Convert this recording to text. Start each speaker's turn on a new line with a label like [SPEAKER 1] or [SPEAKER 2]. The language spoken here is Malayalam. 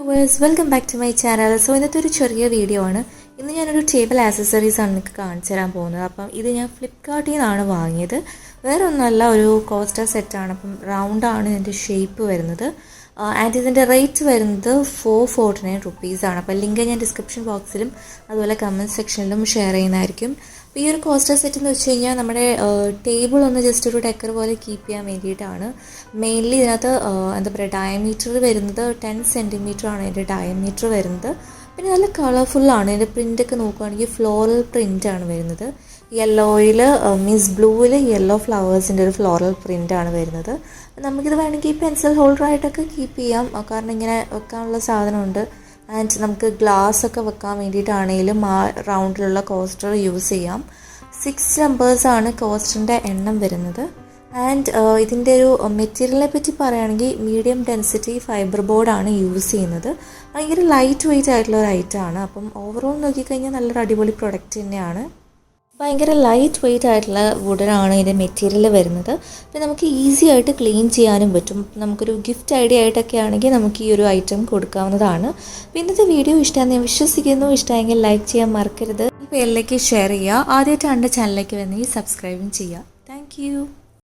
[SPEAKER 1] Viewers, welcome back to my channel. So ഇന്നത്തെ ഒരു ചെറിയ വീഡിയോ ആണ്. ഇന്ന് ഞാനൊരു ടേബിൾ ആക്സസറീസ് ആണ് നിങ്ങൾക്ക് കാണിച്ചു തരാൻ പോകുന്നത്. അപ്പം ഇത് ഞാൻ ഫ്ലിപ്കാർട്ടിൽ നിന്നാണ് വാങ്ങിയത്. വേറെ ഒന്നുമല്ല, ഒരു കോസ്റ്റർ സെറ്റാണ്. അപ്പം റൗണ്ടാണ് ഇതിൻ്റെ ഷേപ്പ് വരുന്നത്. ആൻഡ് ഇതിൻ്റെ റേറ്റ് വരുന്നത് 449 റുപ്പീസാണ്. അപ്പോൾ ലിങ്ക് ഞാൻ ഡിസ്ക്രിപ്ഷൻ ബോക്സിലും അതുപോലെ കമൻറ്റ് സെക്ഷനിലും ഷെയർ ചെയ്യുന്നതായിരിക്കും. അപ്പോൾ ഈ ഒരു കോസ്റ്റർ സെറ്റ് എന്ന് വെച്ച് കഴിഞ്ഞാൽ നമ്മുടെ ടേബിൾ ഒന്ന് ജസ്റ്റ് ഒരു ഡെക്കർ പോലെ കീപ്പ് ചെയ്യാൻ വേണ്ടിയിട്ടാണ്. മെയിൻലി ഇതിനകത്ത് എന്താ പറയുക, ഡയമീറ്റർ വരുന്നത് 10 സെൻറ്റിമീറ്റർ ആണ് ഇതിൻ്റെ ഡയമീറ്റർ വരുന്നത്. പിന്നെ നല്ല കളർഫുള്ളാണ്. ഇതിൻ്റെ പ്രിൻ്റൊക്കെ നോക്കുകയാണെങ്കിൽ ഫ്ലോറൽ പ്രിൻ്റാണ് വരുന്നത്. യെല്ലോയിൽ മീൻസ് ബ്ലൂവിൽ യെല്ലോ ഫ്ലവേഴ്സിൻ്റെ ഒരു ഫ്ലോറൽ പ്രിൻ്റാണ് വരുന്നത്. നമുക്കിത് വേണമെങ്കിൽ പെൻസിൽ ഹോൾഡറായിട്ടൊക്കെ കീപ്പ് ചെയ്യാം, കാരണം ഇങ്ങനെ വെക്കാനുള്ള സാധനമുണ്ട്. ആൻഡ് നമുക്ക് ഗ്ലാസ് ഒക്കെ വെക്കാൻ വേണ്ടിയിട്ടാണെങ്കിലും ആ റൗണ്ടിലുള്ള കോസ്റ്റർ യൂസ് ചെയ്യാം. 6 നമ്പേഴ്സാണ് കോസ്റ്ററിൻ്റെ എണ്ണം വരുന്നത്. ആൻഡ് ഇതിൻ്റെ ഒരു മെറ്റീരിയലിനെ പറ്റി പറയുകയാണെങ്കിൽ മീഡിയം ഡെൻസിറ്റി ഫൈബർ ബോർഡാണ് യൂസ് ചെയ്യുന്നത്. ഭയങ്കര ലൈറ്റ് വെയ്റ്റ് ആയിട്ടുള്ള ഒരു ഐറ്റമാണ്. അപ്പം ഓവറോൾ നോക്കിക്കഴിഞ്ഞാൽ നല്ലൊരു അടിപൊളി പ്രൊഡക്റ്റ് തന്നെയാണ്. ഭയങ്കര ലൈറ്റ് വെയ്റ്റ് ആയിട്ടുള്ള വുഡനാണ് ഇതിൻ്റെ മെറ്റീരിയൽ വരുന്നത്. പിന്നെ നമുക്ക് ഈസി ആയിട്ട് ക്ലീൻ ചെയ്യാനും പറ്റും. നമുക്കൊരു ഗിഫ്റ്റ് ഐഡിയ ആയിട്ടൊക്കെ ആണെങ്കിൽ നമുക്ക് ഈ ഒരു ഐറ്റം കൊടുക്കാവുന്നതാണ്. അപ്പോൾ ഇന്നത്തെ വീഡിയോ ഇഷ്ടമാണെന്ന് ഞാൻ വിശ്വസിക്കുന്നു. ഇഷ്ടമായെങ്കിൽ ലൈക്ക് ചെയ്യാൻ മറക്കരുത്. പേരിലേക്ക് ഷെയർ ചെയ്യുക. ആദ്യമായിട്ടാണ് ചാനലിലേക്ക് വന്നെങ്കിൽ സബ്സ്ക്രൈബും ചെയ്യുക. താങ്ക്